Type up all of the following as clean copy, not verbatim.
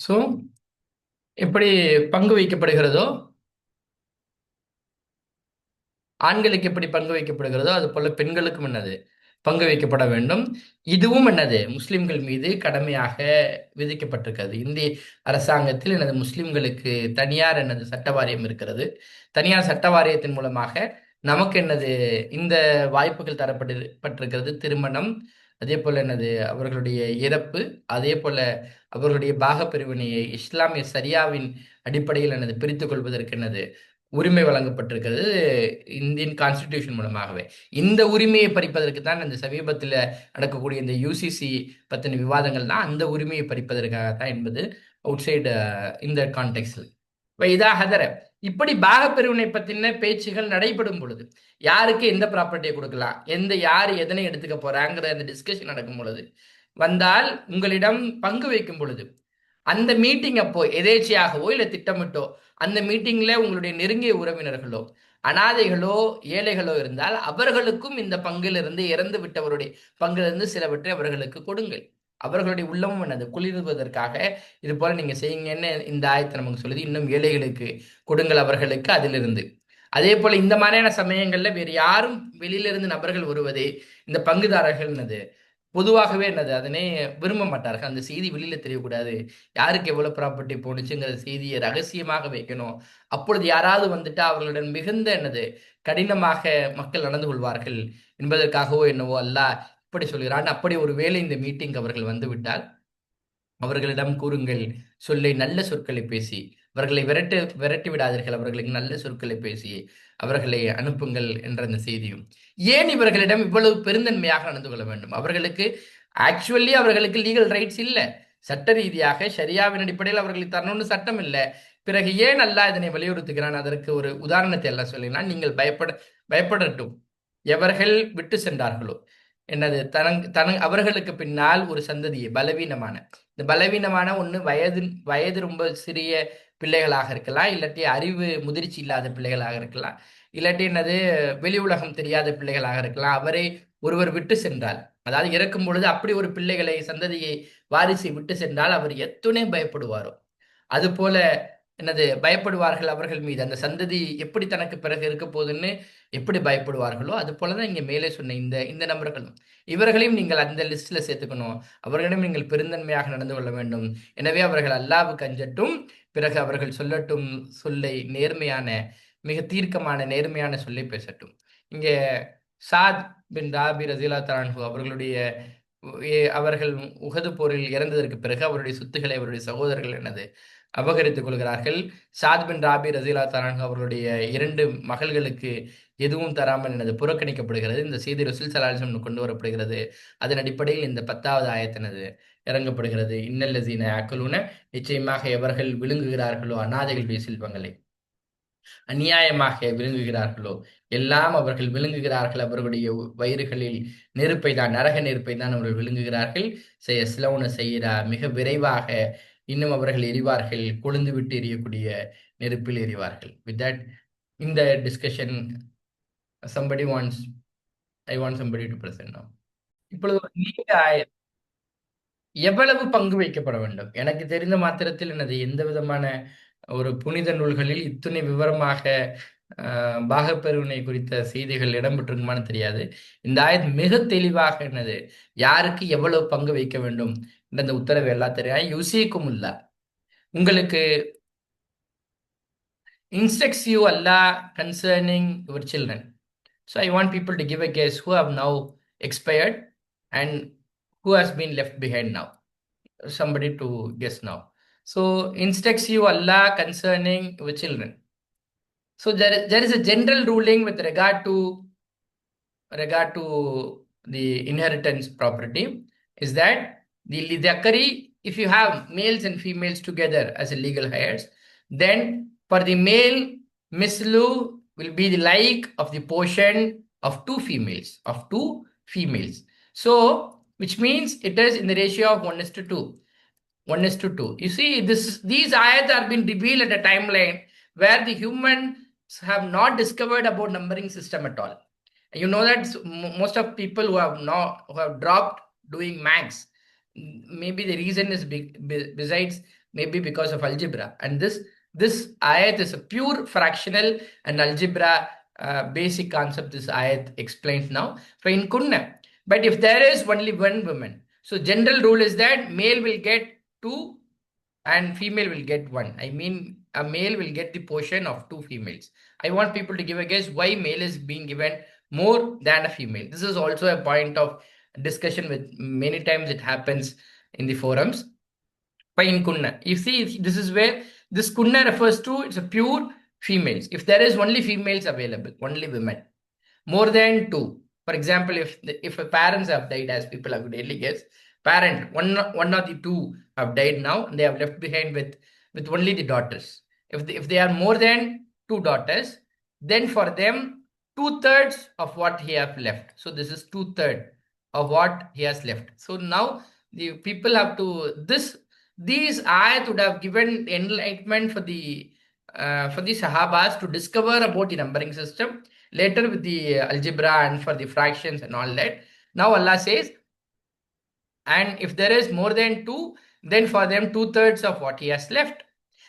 So எப்படி பங்கு வைக்கப்படுகிறதோ, ஆண்களுக்கு எப்படி பங்கு வைக்கப்படுகிறதோ அது போல பெண்களுக்கும் என்னது பங்கு வைக்கப்பட வேண்டும். இதுவும் என்னது முஸ்லிம்கள் மீது கடமையாக விதிக்கப்பட்டிருக்கிறது. இந்திய அரசாங்கத்தில் எனது முஸ்லிம்களுக்கு தனியார் என்னது சட்ட வாரியம் இருக்கிறது. தனியார் சட்ட வாரியத்தின் மூலமாக நமக்கு என்னது இந்த வாய்ப்புகள் தரப்பட்டிருக்கிறது. திருமணம், அதே போல என்னது அவர்களுடைய இறப்பு, அதே போல அவர்களுடைய பாகப்பிரிவினையை இஸ்லாமிய சரியாவின் அடிப்படையில் என்னது பிரித்துக் கொள்வதற்கு என்னது உரிமை வழங்கப்பட்டிருக்கிறது இந்தியன் கான்ஸ்டிடியூஷன் மூலமாகவே. இந்த உரிமையை பறிப்பதற்கு தான் இந்த சமீபத்தில் நடக்கக்கூடிய இந்த யுசிசி பற்றின விவாதங்கள் தான் அந்த உரிமையை பறிப்பதற்காக தான் என்பது அவுட் சைடு இந்த கான்டெக்ட்ல. இதா ஹதர இப்படி பாகப்பிரிவினை பத்தின பேச்சுகள் நடைபெறும் பொழுது யாருக்கு எந்த ப்ராப்பர்ட்டியை கொடுக்கலாம், யார் எதனை எடுத்துக்க போறாங்கிற அந்த டிஸ்கஷன் நடக்கும் பொழுது வந்தால் உங்களிடம் பங்கு வைக்கும் பொழுது அந்த மீட்டிங் அப்போ எதேச்சையாகவோ இல்லை திட்டமிட்டோ அந்த மீட்டிங்ல உங்களுடைய நெருங்கிய உறவினர்களோ அனாதைகளோ ஏழைகளோ இருந்தால் அவர்களுக்கும் இந்த பங்கிலிருந்து இறந்து விட்டவருடைய பங்கிலிருந்து சிலவற்றை அவர்களுக்கு கொடுங்கள். அவர்களுடைய உள்ளமும் என்னது குளிர்வதற்காக இது போல நீங்க செய்யுங்கன்னு இந்த ஆயத்தை நமக்கு சொல்லுது. இன்னும் ஏழைகளுக்கு கொடுங்கள் அவர்களுக்கு அதிலிருந்து. அதே போல இந்த மாதிரியான சமயங்கள்ல வேறு யாரும் வெளியிலிருந்து நபர்கள் வருவதே இந்த பங்குதாரர்கள் என்னது பொதுவாகவே என்னது அதனை விரும்ப மாட்டார்கள். அந்த செய்தி வெளியில தெரியக்கூடாது, யாருக்கு எவ்வளவு ப்ராப்பர்ட்டி போணுச்சுங்கிற செய்தியை ரகசியமாக வைக்கணும். அப்பொழுது யாராவது வந்துட்டா அவர்களுடன் மிகுந்த என்னது கடினமாக மக்கள் நடந்து கொள்வார்கள் என்பதற்காகவோ என்னவோ அல்லாஹ் இப்படி சொல்கிறான். அப்படி ஒரு வேளை இந்த மீட்டிங் அவர்கள் வந்து விட்டால் அவர்களிடம் கூறுங்கள், சொல்லை நல்ல சொற்களை பேசி அவர்களை விரட்டி விடாதீர்கள், அவர்களுக்கு நல்ல சொற்களை பேசி அவர்களை அனுப்புங்கள் என்ற அந்த செய்தியும். ஏன் இவர்களிடம் இவ்வளவு பெருந்தன்மையாக நடந்து கொள்ள வேண்டும்? அவர்களுக்கு ஆக்சுவலி அவர்களுக்கு லீகல் ரைட்ஸ் இல்லை. சட்ட ரீதியாக ஷரியாவின் அடிப்படையில் அவர்களுக்கு தரணும்னு சட்டம் இல்லை. பிறகு ஏன் அல்லாஹ் இதனை வலியுறுத்துகிறான்? அதற்கு ஒரு உதாரணத்தை எல்லாம் சொல்லினான். நீங்கள் பயப்படட்டும். எவர்கள் விட்டு சென்றார்களோ என்னது அவர்களுக்கு பின்னால் ஒரு சந்ததியை பலவீனமான இந்த பலவீனமான ஒண்ணு வயது வயது ரொம்ப சிறிய பிள்ளைகளாக இருக்கலாம், இல்லாட்டி அறிவு முதிர்ச்சி இல்லாத பிள்ளைகளாக இருக்கலாம், இல்லாட்டி என்னது வெளி உலகம் தெரியாத பிள்ளைகளாக இருக்கலாம். அவரை ஒருவர் விட்டு சென்றால், அதாவது இறக்கும் பொழுது அப்படி ஒரு பிள்ளைகளை சந்ததியை வாரிசை விட்டு சென்றால் அவர் எத்துணை பயப்படுவாரோ அது போல என்னது பயப்படுவார்கள் அவர்கள் மீது. அந்த சந்ததி எப்படி தனக்கு பிறகு இருக்க போகுதுன்னு எப்படி பயப்படுவார்களோ அது போலதான் இங்க மேலே சொன்ன இந்த இந்த நபர்களும் இவர்களையும் நீங்கள் அந்த லிஸ்ட்ல சேர்த்துக்கணும். அவர்களிடம் நீங்கள் பெருந்தன்மையாக நடந்து கொள்ள வேண்டும். எனவே அவர்கள் அல்லாஹ்வுக்கு அஞ்சட்டும், பிறகு அவர்கள் சொல்லட்டும் சொல்லை நேர்மையான மிக தீர்க்கமான நேர்மையான சொல்லை பேசட்டும். இங்கே சாத் பின் ராபி ரசீலா தலான்ஹு அவர்களுடைய அவர்கள் உஹது போரில் இறந்ததற்கு பிறகு அவருடைய சொத்துக்களை அவருடைய சகோதரர்கள் என்னது அபகரித்துக் கொள்கிறார்கள். சாத் பின் ராபி ரசீலா தலான்ஹு அவர்களுடைய 2 மகள்களுக்கு எதுவும் தராமல் எனது புறக்கணிக்கப்படுகிறது. இந்த செய்தி ரசூல் ஸல்லல்லாஹு கொண்டு வரப்படுகிறது. அதன் அடிப்படையில் இந்த 10வது ஆயத்தினது இறங்கப்படுகிறது. இன்னல்லசீன யாக்குலூன, நிச்சயமாக எவர்கள் விழுங்குகிறார்களோ அநாதைகளுடைய செல்வங்களை அநியாயமாக விழுங்குகிறார்களோ எல்லாம் அவர்கள் விழுங்குகிறார்கள். அவர்களுடைய வயிறுகளில் நெருப்பை தான், நரக நெருப்பை தான் அவர்கள் விழுங்குகிறார்கள். ஸ்லௌன செய்கிறா, மிக விரைவாக இன்னும் அவர்கள் எரிவார்கள், கொழுந்து விட்டு எரியக்கூடிய நெருப்பில் எரிவார்கள். வித் தட் இந்த discussion somebody wants I want somebody to present now. இப்பொழுது நீங்க எவ்வளவு பங்கு வைக்கப்பட வேண்டும்? எனக்கு தெரிந்த மாத்திரத்தில் எனது எந்த விதமான ஒரு புனித நூல்களில் இத்துணை விவரமாக பாகப்பிரிவினை குறித்த செய்திகள் இடம்பெற்றிருக்குமான்னு தெரியாது. இந்த ஆயத் மிக தெளிவாக என்னது யாருக்கு எவ்வளவு பங்கு வைக்க வேண்டும் என்ற அந்த உத்தரவு எல்லாம் தெரியும். யுசிக்கும் இல்ல உங்களுக்கு instructs you Allah concerning your children. So I want people to give a guess who have now expired and who has been left behind now. Somebody to guess now. So instructs you Allah concerning your children. So there is a general ruling with regard to the inheritance property is that the lidakari, if you have males and females together as a legal heirs, then for the male mislu will be the like of the portion of two females So which means it is in the ratio of 1:2. 1:2. You see, these ayats are being revealed at a timeline where the humans have not discovered about numbering system at all. You know that most of people who have dropped doing maths, maybe the reason is besides maybe because of algebra. And this ayat is a pure fractional and algebra basic concept this ayat explains now. For in kunna, but if there is only one woman, so general rule is that male will get two and female will get one. I mean, a male will get the portion of two females. I want people to give a guess why male is being given more than a female. This is also a point of discussion with many times it happens in the forums. Why in kunna? You see, this is where this kunna refers to, it's a pure females. If there is only females available, only women, more than two. For example, if a parents have died, as people have daily guess, parent one or the two have died now, and they have left behind with only the daughters. If they are more than two daughters, then for them 2/3 of what he have left. So this is 2/3 of what he has left. So now the people have to these ayat would have given enlightenment for the Sahabas to discover about the numbering system. Later with the algebra and for the fractions and all that. Now Allah says, and if there is more than two, then for them 2/3 of what he has left.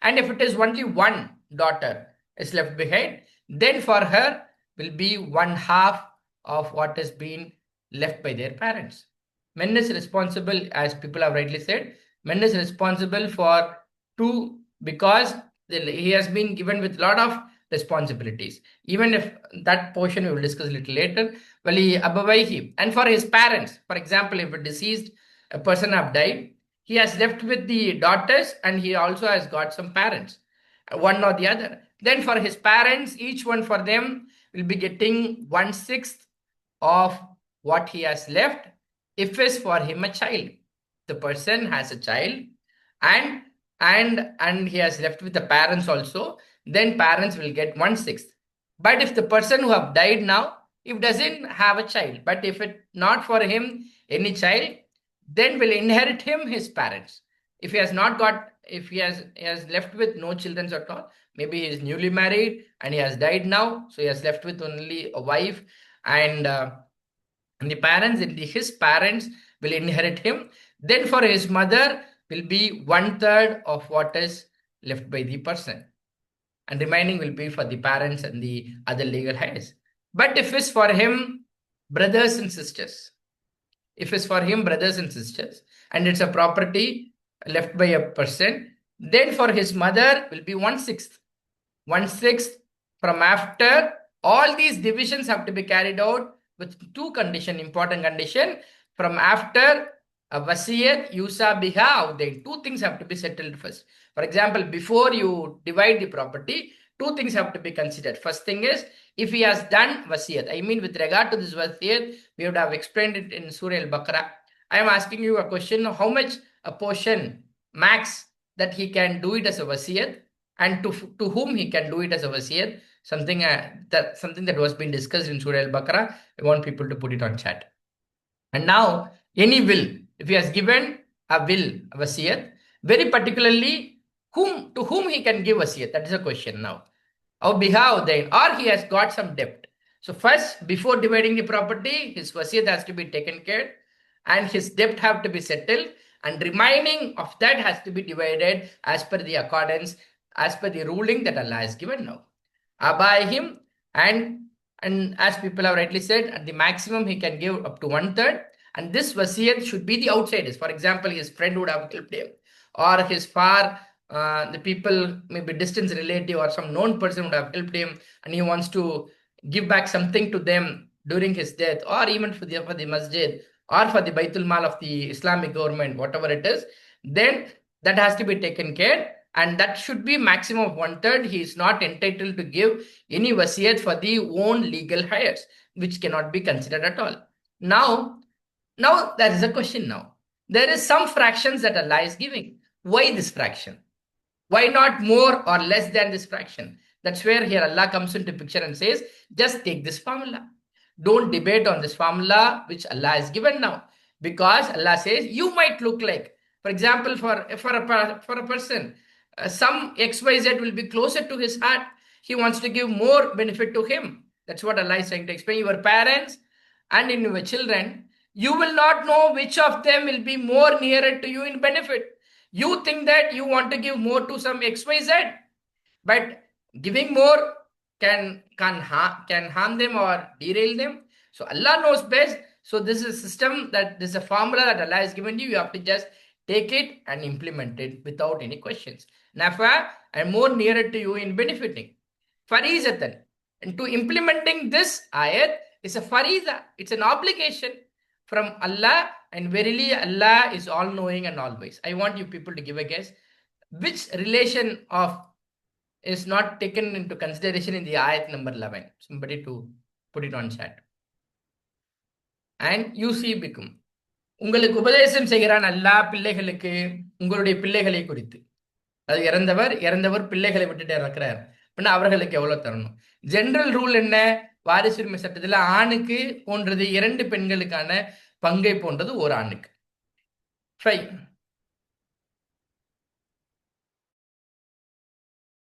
And if it is only one daughter is left behind, then for her will be 1/2 of what has been left by their parents. Men is responsible, as people have rightly said, men is responsible for two because he has been given with a lot of responsibilities. Even if that portion we will discuss a little later. And for his parents, for example, if a deceased a person have died, he has left with the daughters and he also has got some parents, one or the other. Then for his parents, each one for them will be getting 1/6 of what he has left if it's for him a child. The person has a child and he has left with the parents also, then parents will get 1/6. But if the person who have died now, if doesn't have a child, but if it not for him any child, then will inherit him his parents. If he has not got, if he has left with no children at all, maybe he is newly married and he has died now, so he has left with only a wife and the parents, his parents will inherit him. Then for his mother will be 1/3 of what is left by the person, and remaining will be for the parents and the other legal heirs. But if it's for him brothers and sisters, and it's a property left by a person, then for his mother will be 1/6. 1/6 from after all these divisions have to be carried out with two condition, important condition. From after a wasiyat, yusa biha, then two things have to be settled first. For example, before you divide the property, two things have to be considered. First thing is, if he has done wasiyat, I mean with regard to this wasiyat, we would have explained it in Surah Al-Baqarah. I am asking you a question, how much a portion max that he can do it as a wasiyat, and to whom he can do it as a wasiyat, something that was being discussed in Surah Al-Baqarah. I want people to put it on chat. And now, any will, if he has given a will, a wasiyat, very particularly, to whom he can give wasiyat, that is a question now. Or biha then, or he has got some debt. So first, before dividing the property, his wasiyat has to be taken care and his debt have to be settled, and remaining of that has to be divided as per the accordance, as per the ruling that Allah has given now. By him, and as people have rightly said, at the maximum he can give up to 1/3, and this wasiyat should be the outsiders. For example, his friend would have helped him, or his the people, maybe distant relative or some known person would have helped him, and he wants to give back something to them during his death, or even for the masjid, or for the Baitul Mal of the Islamic government, whatever it is, then that has to be taken care, and that should be maximum of 1/3. He is not entitled to give any wasiyat for the own legal heirs, which cannot be considered at all. Now there is a question now. There is some fractions that Allah is giving. Why this fraction? Why not more or less than this fraction? That's where here Allah comes into picture and says, just take this formula. Don't debate on this formula which Allah has given now. Because Allah says, you might look like, for example, for a person, some XYZ will be closer to his heart. He wants to give more benefit to him. That's what Allah is trying to explain. Your parents and in your children, you will not know which of them will be more nearer to you in benefit. You think that you want to give more to some XYZ, but giving more can harm them or derail them. So Allah knows best. So this is a system, that this is a formula that Allah has given you. You have to just take it and implement it without any questions. Nafa and more nearer to you in benefiting. Farizatan. And to implementing this ayat is a fariza. It's an obligation from Allah, and verily Allah is all knowing and all wise. I want you people to give a guess which relation of is not taken into consideration in the ayat number 11. Somebody to put it on chat. And you see become. உங்களுக்கு உபதேசம் செய்கிறான் அல்லாஹ் பிள்ளைகளுக்கு, உங்களுடைய பிள்ளைகளை குறித்து. அது இறந்தவர் பிள்ளைகளை விட்டுட்டு இறக்குறார் அப்படின்னா அவர்களுக்கு எவ்வளவு தரணும்? ஜெனரல் ரூல் என்ன? வாரிசுரிமை சட்டத்தில் ஆணுக்கு போன்றது 2 பெண்களுக்கான பங்கை போன்றது ஒரு ஆணுக்கு. ஃபைன்.